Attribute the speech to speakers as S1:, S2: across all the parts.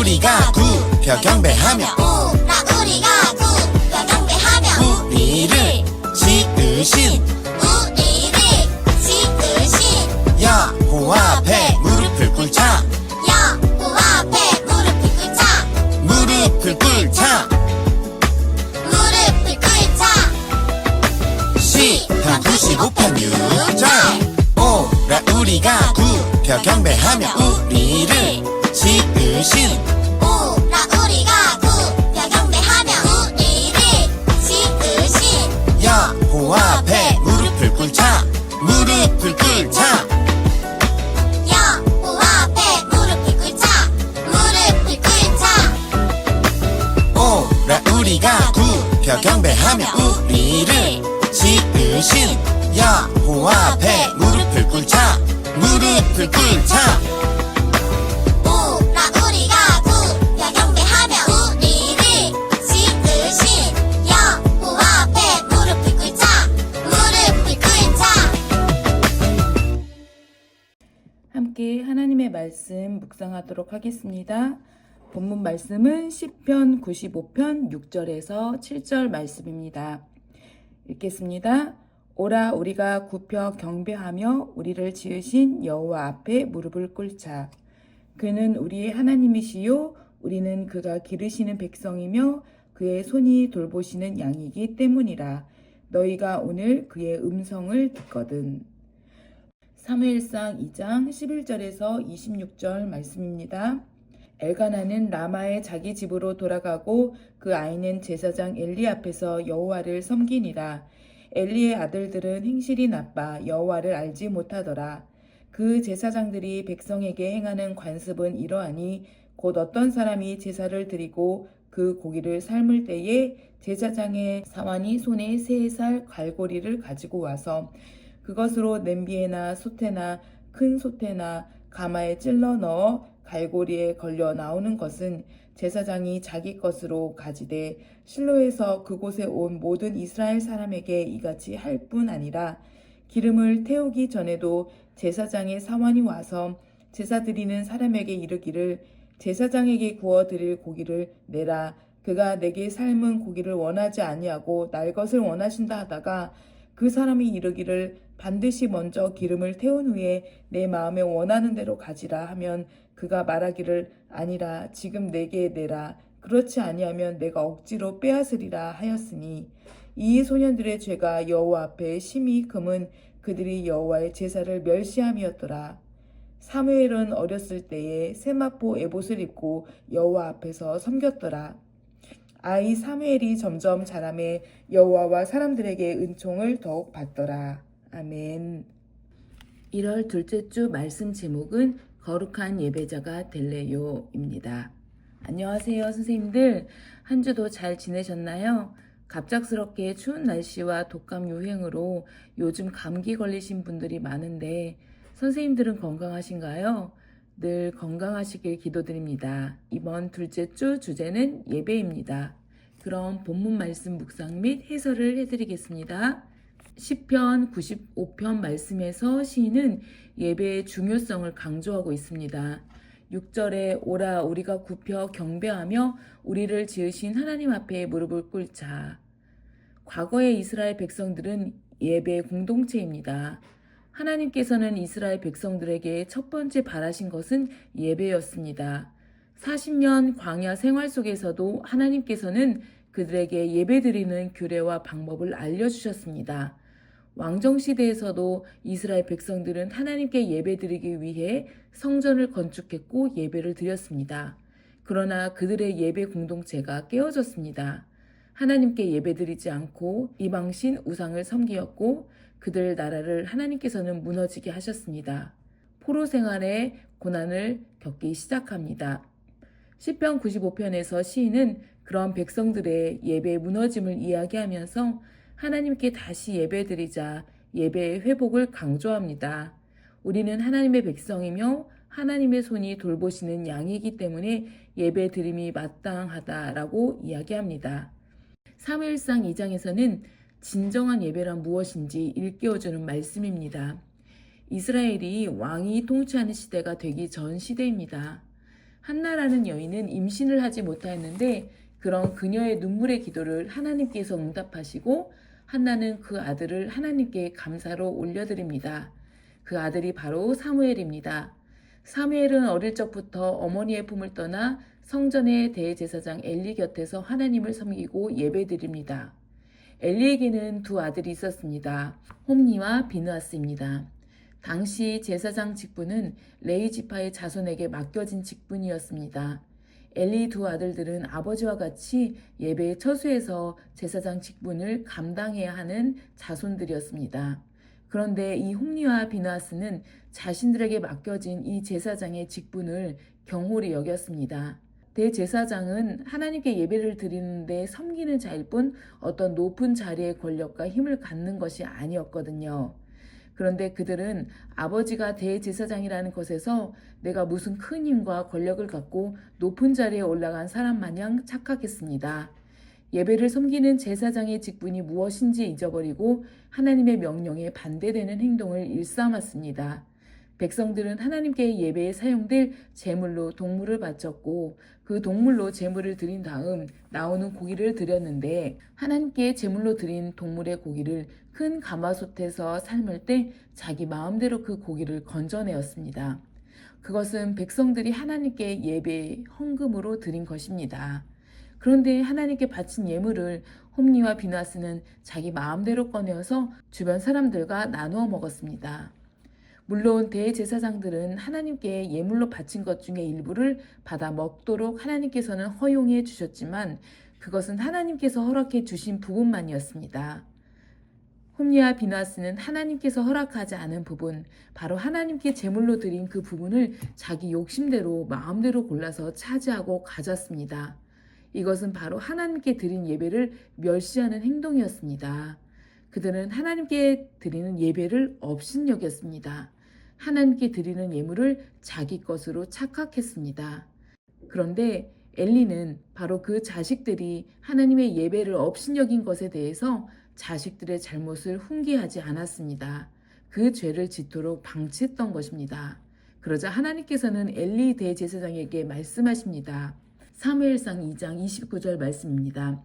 S1: 우리가 굽혀 경배하며 우리를 지으신 여호와 앞에 무릎을 꿇자 무릎을 꿇자 시편 95편 6절 오라 우리가 굽혀 경배하며 우리를 지으신 여호와 앞에 무릎을 꿇자 무릎을 꿇자 오라 우리가 굽혀 경배하며 우리를 지으신 여호와 앞에 무릎을 꿇자 무릎을 꿇자
S2: 함께 하나님의 말씀 묵상하도록 하겠습니다. 본문 말씀은 시편 95편 6절에서 7절 말씀입니다. 읽겠습니다. 오라 우리가 굽혀 경배하며 우리를 지으신 여호와 앞에 무릎을 꿇자. 그는 우리의 하나님이시요 우리는 그가 기르시는 백성이며 그의 손이 돌보시는 양이기 때문이라. 너희가 오늘 그의 음성을 듣거든. 사무엘상 2장 11절에서 26절 말씀입니다. 엘가나는 라마의 자기 집으로 돌아가고 그 아이는 제사장 엘리 앞에서 여호와를 섬기니라. 엘리의 아들들은 행실이 나빠 여호와를 알지 못하더라. 그 제사장들이 백성에게 행하는 관습은 이러하니 곧 어떤 사람이 제사를 드리고 그 고기를 삶을 때에 제사장의 사환이 손에 3살 갈고리를 가지고 와서 그것으로 냄비에나 솥에나 큰 솥에나 가마에 찔러 넣어 갈고리에 걸려 나오는 것은 제사장이 자기 것으로 가지되 실로에서 그곳에 온 모든 이스라엘 사람에게 이같이 할 뿐 아니라 기름을 태우기 전에도 제사장의 사환이 와서 제사 드리는 사람에게 이르기를 제사장에게 구워 드릴 고기를 내라. 그가 내게 삶은 고기를 원하지 아니하고 날 것을 원하신다 하다가 그 사람이 이르기를 반드시 먼저 기름을 태운 후에 내 마음에 원하는 대로 가지라 하면 그가 말하기를 아니라 지금 내게 내라. 그렇지 아니하면 내가 억지로 빼앗으리라 하였으니 이 소년들의 죄가 여호와 앞에 심히 금은 그들이 여호와의 제사를 멸시함이었더라. 사무엘은 어렸을 때에 세마포 에봇을 입고 여호와 앞에서 섬겼더라. 아이 사무엘이 점점 자라매 여호와와 사람들에게 은총을 더욱 받더라. 아멘. 1월 둘째 주 말씀 제목은 거룩한 예배자가 될래요입니다. 안녕하세요 선생님들. 한 주도 잘 지내셨나요? 갑작스럽게 추운 날씨와 독감 유행으로 요즘 감기 걸리신 분들이 많은데 선생님들은 건강하신가요? 늘 건강하시길 기도드립니다. 이번 둘째 주 주제는 예배입니다. 그럼 본문 말씀 묵상 및 해설을 해드리겠습니다. 시편 95편 말씀에서 시인은 예배의 중요성을 강조하고 있습니다. 6절에 오라 우리가 굽혀 경배하며 우리를 지으신 하나님 앞에 무릎을 꿇자. 과거의 이스라엘 백성들은 예배 공동체입니다. 하나님께서는 이스라엘 백성들에게 첫 번째 바라신 것은 예배였습니다. 40년 광야 생활 속에서도 하나님께서는 그들에게 예배드리는 규례와 방법을 알려주셨습니다. 왕정시대에서도 이스라엘 백성들은 하나님께 예배드리기 위해 성전을 건축했고 예배를 드렸습니다. 그러나 그들의 예배 공동체가 깨어졌습니다. 하나님께 예배드리지 않고 이방신 우상을 섬기었고 그들 나라를 하나님께서는 무너지게 하셨습니다. 포로 생활의 고난을 겪기 시작합니다. 시편 95편에서 시인은 그런 백성들의 예배 무너짐을 이야기하면서 하나님께 다시 예배드리자 예배의 회복을 강조합니다. 우리는 하나님의 백성이며 하나님의 손이 돌보시는 양이기 때문에 예배드림이 마땅하다라고 이야기합니다. 사무엘상 2장에서는 진정한 예배란 무엇인지 일깨워주는 말씀입니다. 이스라엘이 왕이 통치하는 시대가 되기 전 시대입니다. 한나라는 여인은 임신을 하지 못하였는데 그런 그녀의 눈물의 기도를 하나님께서 응답하시고 한나는 그 아들을 하나님께 감사로 올려드립니다. 그 아들이 바로 사무엘입니다. 사무엘은 어릴 적부터 어머니의 품을 떠나 성전의 대제사장 엘리 곁에서 하나님을 섬기고 예배드립니다. 엘리에게는 두 아들이 있었습니다. 홈니와 비느하스입니다. 당시 제사장 직분은 레위 지파의 자손에게 맡겨진 직분이었습니다. 엘리 두 아들들은 아버지와 같이 예배의 처소에서 제사장 직분을 감당해야 하는 자손들이었습니다. 그런데 이 홈니와 비느하스는 자신들에게 맡겨진 이 제사장의 직분을 경홀히 여겼습니다. 대제사장은 하나님께 예배를 드리는데 섬기는 자일 뿐 어떤 높은 자리의 권력과 힘을 갖는 것이 아니었거든요. 그런데 그들은 아버지가 대제사장이라는 것에서 내가 무슨 큰 힘과 권력을 갖고 높은 자리에 올라간 사람 마냥 착각했습니다. 예배를 섬기는 제사장의 직분이 무엇인지 잊어버리고 하나님의 명령에 반대되는 행동을 일삼았습니다. 백성들은 하나님께 예배에 사용될 제물로 동물을 바쳤고 그 동물로 제물을 드린 다음 나오는 고기를 드렸는데 하나님께 제물로 드린 동물의 고기를 큰 가마솥에서 삶을 때 자기 마음대로 그 고기를 건져내었습니다. 그것은 백성들이 하나님께 예배 헌금으로 드린 것입니다. 그런데 하나님께 바친 예물을 홈니와 비느하스는 자기 마음대로 꺼내어서 주변 사람들과 나누어 먹었습니다. 물론 대제사장들은 하나님께 예물로 바친 것 중에 일부를 받아 먹도록 하나님께서는 허용해 주셨지만 그것은 하나님께서 허락해 주신 부분만이었습니다. 홈니와 비느하스는 하나님께서 허락하지 않은 부분, 바로 하나님께 제물로 드린 그 부분을 자기 욕심대로 마음대로 골라서 차지하고 가졌습니다. 이것은 바로 하나님께 드린 예배를 멸시하는 행동이었습니다. 그들은 하나님께 드리는 예배를 업신여겼습니다. 하나님께 드리는 예물을 자기 것으로 착각했습니다. 그런데 엘리는 바로 그 자식들이 하나님의 예배를 업신여긴 것에 대해서 자식들의 잘못을 훈계하지 않았습니다. 그 죄를 짓도록 방치했던 것입니다. 그러자 하나님께서는 엘리 대제사장에게 말씀하십니다. 사무엘상 2장 29절 말씀입니다.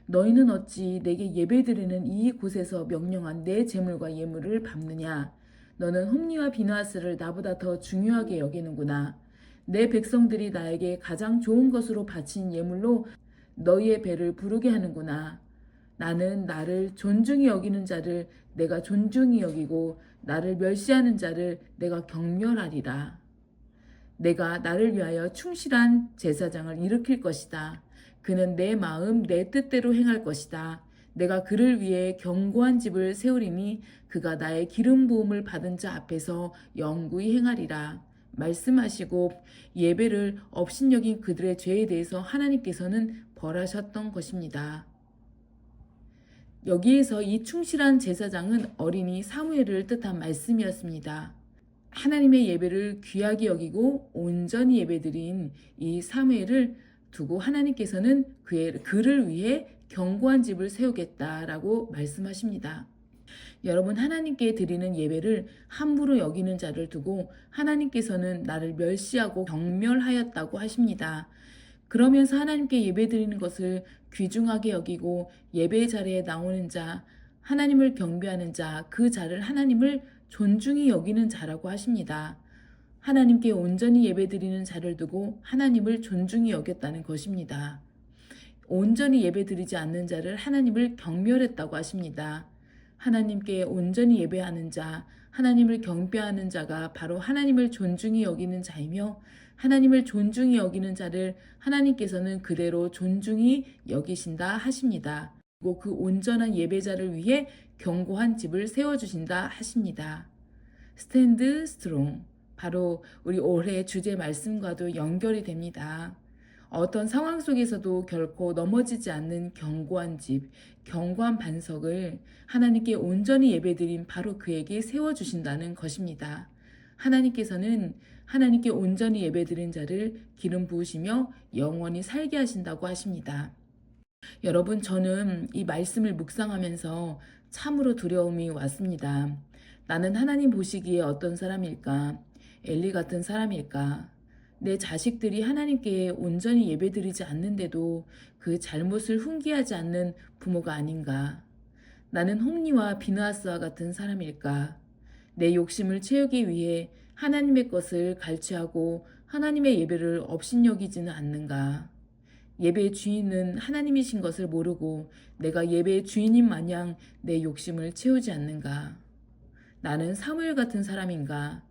S2: 너희는 어찌 내게 예배드리는 이 곳에서 명령한 내 제물과 예물을 밟느냐? 너는 홈니와 비느하스를 나보다 더 중요하게 여기는구나. 내 백성들이 나에게 가장 좋은 것으로 바친 예물로 너희의 배를 부르게 하는구나. 나는 나를 존중히 여기는 자를 내가 존중히 여기고 나를 멸시하는 자를 내가 경멸하리라. 내가 나를 위하여 충실한 제사장을 일으킬 것이다. 그는 내 마음 내 뜻대로 행할 것이다. 내가 그를 위해 견고한 집을 세우리니 그가 나의 기름 부음을 받은 자 앞에서 영구히 행하리라. 말씀하시고 예배를 업신여긴 그들의 죄에 대해서 하나님께서는 벌하셨던 것입니다. 여기에서 이 충실한 제사장은 어린이 사무엘을 뜻한 말씀이었습니다. 하나님의 예배를 귀하게 여기고 온전히 예배드린 이 사무엘을 두고 하나님께서는 그를 위해 견고한 집을 세우겠다라고 말씀하십니다. 여러분, 하나님께 드리는 예배를 함부로 여기는 자를 두고 하나님께서는 나를 멸시하고 경멸하였다고 하십니다. 그러면서 하나님께 예배드리는 것을 귀중하게 여기고 예배 자리에 나오는 자, 하나님을 경배하는 자, 그 자를 하나님을 존중히 여기는 자라고 하십니다. 하나님께 온전히 예배드리는 자를 두고 하나님을 존중히 여겼다는 것입니다. 온전히 예배드리지 않는 자를 하나님을 경멸했다고 하십니다. 하나님께 온전히 예배하는 자, 하나님을 경배하는 자가 바로 하나님을 존중히 여기는 자이며 하나님을 존중히 여기는 자를 하나님께서는 그대로 존중히 여기신다 하십니다. 그리고 그 온전한 예배자를 위해 견고한 집을 세워주신다 하십니다. 스탠드 스트롱, 바로 우리 올해 주제 말씀과도 연결이 됩니다. 어떤 상황 속에서도 결코 넘어지지 않는 견고한 집, 견고한 반석을 하나님께 온전히 예배드린 바로 그에게 세워주신다는 것입니다. 하나님께서는 하나님께 온전히 예배드린 자를 기름 부으시며 영원히 살게 하신다고 하십니다. 여러분, 저는 이 말씀을 묵상하면서 참으로 두려움이 왔습니다. 나는 하나님 보시기에 어떤 사람일까? 엘리 같은 사람일까? 내 자식들이 하나님께 온전히 예배드리지 않는데도 그 잘못을 훈계하지 않는 부모가 아닌가? 나는 홈리와 비느하스와 같은 사람일까? 내 욕심을 채우기 위해 하나님의 것을 갈취하고 하나님의 예배를 업신여기지는 않는가? 예배의 주인은 하나님이신 것을 모르고 내가 예배의 주인인 마냥 내 욕심을 채우지 않는가? 나는 사무엘 같은 사람인가?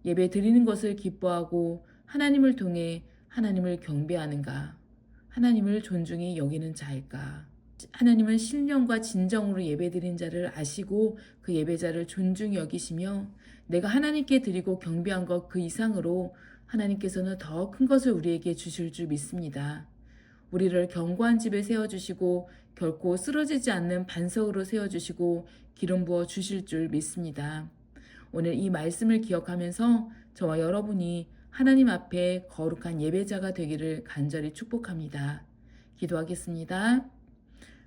S2: 예배 드리는 것을 기뻐하고 하나님을 통해 하나님을 경배하는가? 하나님을 존중히 여기는 자일까? 하나님은 신령과 진정으로 예배드린 자를 아시고 그 예배자를 존중히 여기시며 내가 하나님께 드리고 경배한 것 그 이상으로 하나님께서는 더 큰 것을 우리에게 주실 줄 믿습니다. 우리를 견고한 집에 세워주시고 결코 쓰러지지 않는 반석으로 세워주시고 기름 부어 주실 줄 믿습니다. 오늘 이 말씀을 기억하면서 저와 여러분이 하나님 앞에 거룩한 예배자가 되기를 간절히 축복합니다. 기도하겠습니다.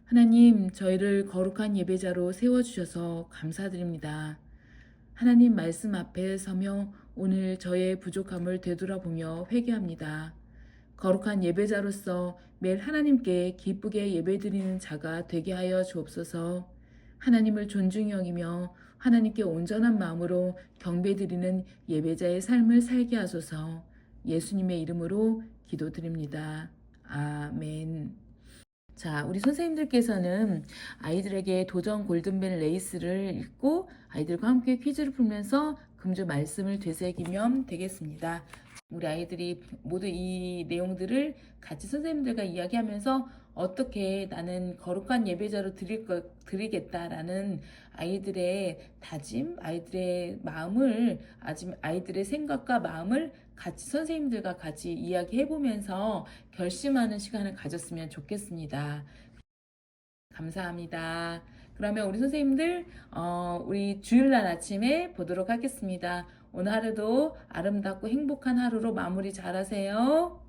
S2: 하나님, 저희를 거룩한 예배자로 세워주셔서 감사드립니다. 하나님 말씀 앞에 서며 오늘 저의 부족함을 되돌아보며 회개합니다. 거룩한 예배자로서 매일 하나님께 기쁘게 예배드리는 자가 되게 하여 주옵소서. 하나님을 존중히 여기며 하나님께 온전한 마음으로 경배드리는 예배자의 삶을 살게 하소서. 예수님의 이름으로 기도드립니다. 아멘. 자, 우리 선생님들께서는 아이들에게 도전 골든벨 레이스를 읽고 아이들과 함께 퀴즈를 풀면서 금주 말씀을 되새기면 되겠습니다. 우리 아이들이 모두 이 내용들을 같이 선생님들과 이야기하면서 어떻게 나는 거룩한 예배자로 드리겠다라는 아이들의 다짐, 아이들의 마음을, 아이들의 생각과 마음을 같이 선생님들과 같이 이야기해보면서 결심하는 시간을 가졌으면 좋겠습니다. 감사합니다. 그러면 우리 선생님들 우리 주일날 아침에 보도록 하겠습니다. 오늘 하루도 아름답고 행복한 하루로 마무리 잘 하세요.